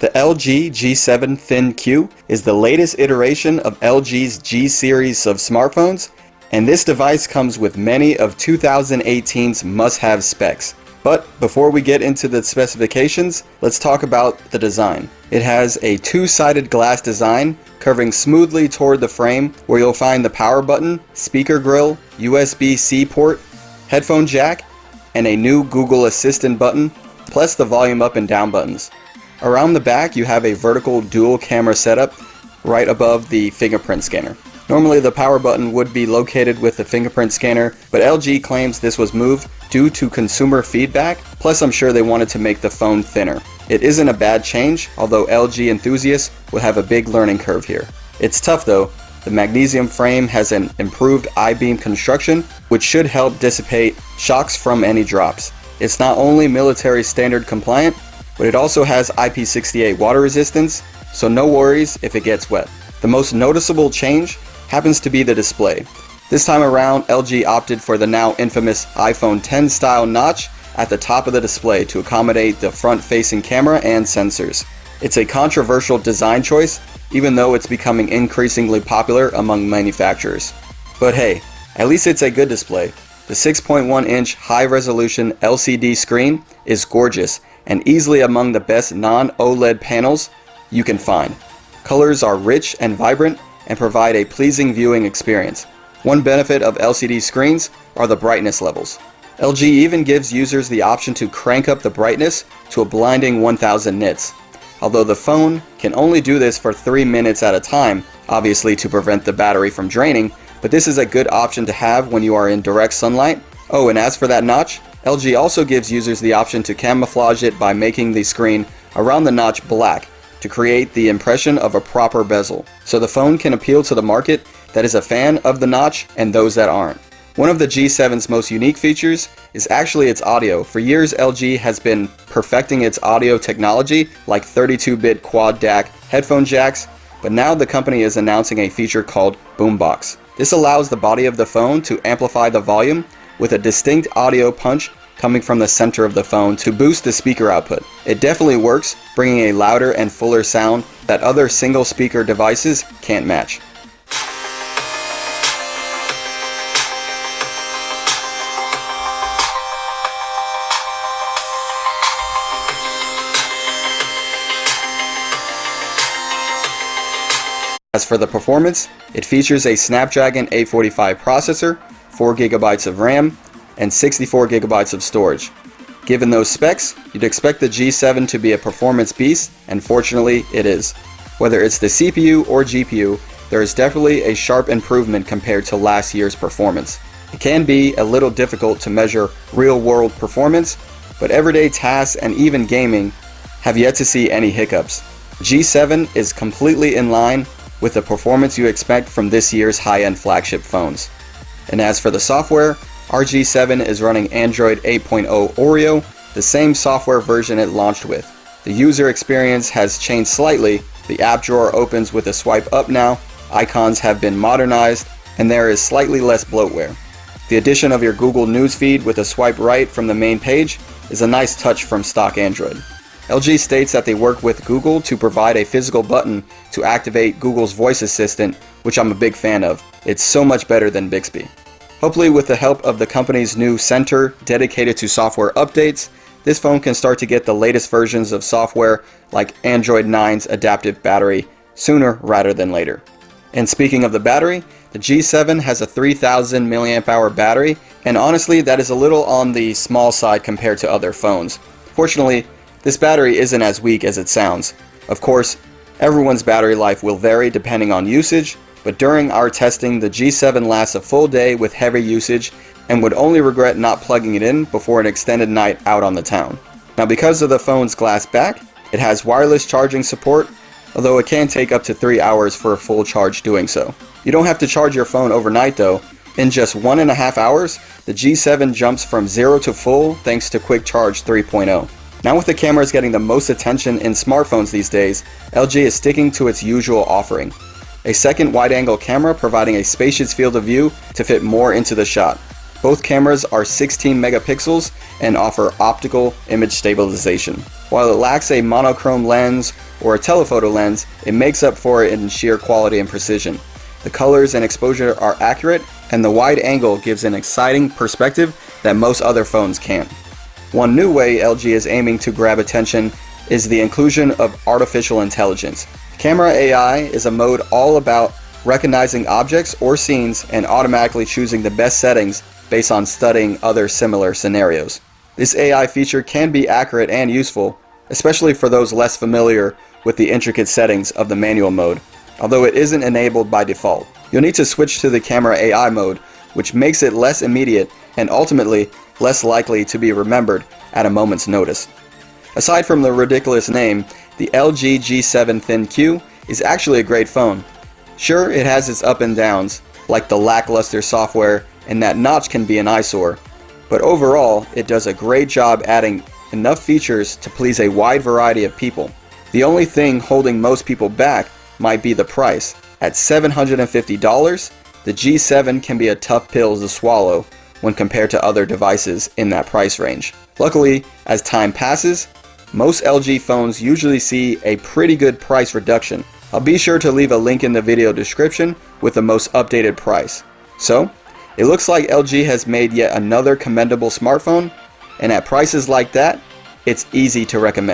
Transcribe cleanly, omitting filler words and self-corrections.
The LG G7 ThinQ is the latest iteration of LG's G series of smartphones, and this device comes with many of 2018's must-have specs. But before we get into the specifications, let's talk about the design. It has a two-sided glass design curving smoothly toward the frame, where you'll find the power button, speaker grill, USB-C port, headphone jack, and a new Google Assistant button, plus the volume up and down buttons. Around the back, you have a vertical dual camera setup right above the fingerprint scanner. Normally the power button would be located with the fingerprint scanner, but LG claims this was moved due to consumer feedback, plus I'm sure they wanted to make the phone thinner. It isn't a bad change, although LG enthusiasts will have a big learning curve here. It's tough though. The magnesium frame has an improved I-beam construction, which should help dissipate shocks from any drops. It's not only military standard compliant, but it also has IP68 water resistance, so no worries if it gets wet. The most noticeable change happens to be the display. This time around, LG opted for the now infamous iPhone X style notch at the top of the display to accommodate the front-facing camera and sensors. It's a controversial design choice, even though it's becoming increasingly popular among manufacturers. But hey, at least it's a good display. The 6.1-inch high-resolution LCD screen is gorgeous and easily among the best non-OLED panels you can find. Colors are rich and vibrant and provide a pleasing viewing experience. One benefit of LCD screens are the brightness levels. LG even gives users the option to crank up the brightness to a blinding 1000 nits. Although the phone can only do this for 3 minutes at a time, obviously to prevent the battery from draining, but this is a good option to have when you are in direct sunlight. Oh, and as for that notch, LG also gives users the option to camouflage it by making the screen around the notch black to create the impression of a proper bezel, so the phone can appeal to the market that is a fan of the notch and those that aren't. One of the G7's most unique features is actually its audio. For years, LG has been perfecting its audio technology like 32-bit quad DAC headphone jacks, but now the company is announcing a feature called Boombox. This allows the body of the phone to amplify the volume with a distinct audio punch coming from the center of the phone to boost the speaker output. It definitely works, bringing a louder and fuller sound that other single speaker devices can't match. As for the performance, it features a Snapdragon 845 processor, 4GB of RAM, and 64GB of storage. Given those specs, you'd expect the G7 to be a performance beast, and fortunately it is. Whether it's the CPU or GPU, there is definitely a sharp improvement compared to last year's performance. It can be a little difficult to measure real-world performance, but everyday tasks and even gaming have yet to see any hiccups. G7 is completely in line with the performance you expect from this year's high-end flagship phones. And as for the software, our G7 is running Android 8.0 Oreo, the same software version it launched with. The user experience has changed slightly. The app drawer opens with a swipe up now, icons have been modernized, and there is slightly less bloatware. The addition of your Google News feed with a swipe right from the main page is a nice touch from stock Android. LG states that they work with Google to provide a physical button to activate Google's voice assistant, which I'm a big fan of. It's so much better than Bixby. Hopefully, with the help of the company's new center dedicated to software updates, this phone can start to get the latest versions of software like Android 9's adaptive battery sooner rather than later. And speaking of the battery, the G7 has a 3000 mAh battery, and honestly that is a little on the small side compared to other phones. Fortunately, this battery isn't as weak as it sounds. Of course, everyone's battery life will vary depending on usage, but during our testing, the G7 lasts a full day with heavy usage and would only regret not plugging it in before an extended night out on the town. Now, because of the phone's glass back, it has wireless charging support, although it can take up to 3 hours for a full charge doing so. You don't have to charge your phone overnight though. In just 1.5 hours, the G7 jumps from 0 to full thanks to Quick Charge 3.0. Now with the cameras getting the most attention in smartphones these days, LG is sticking to its usual offering. A second wide-angle camera providing a spacious field of view to fit more into the shot. Both cameras are 16 megapixels and offer optical image stabilization. While it lacks a monochrome lens or a telephoto lens, it makes up for it in sheer quality and precision. The colors and exposure are accurate, and the wide angle gives an exciting perspective that most other phones can't. One new way LG is aiming to grab attention is the inclusion of artificial intelligence. Camera AI is a mode all about recognizing objects or scenes and automatically choosing the best settings based on studying other similar scenarios. This AI feature can be accurate and useful, especially for those less familiar with the intricate settings of the manual mode, although it isn't enabled by default. You'll need to switch to the camera AI mode, which makes it less immediate and ultimately less likely to be remembered at a moment's notice. Aside from the ridiculous name, the LG G7 ThinQ is actually a great phone. Sure, it has its up and downs, like the lackluster software and that notch can be an eyesore, but overall it does a great job adding enough features to please a wide variety of people. The only thing holding most people back might be the price. At $750, the G7 can be a tough pill to swallow when compared to other devices in that price range. Luckily, as time passes, most LG phones usually see a pretty good price reduction. I'll be sure to leave a link in the video description with the most updated price. So, it looks like LG has made yet another commendable smartphone, and at prices like that, it's easy to recommend.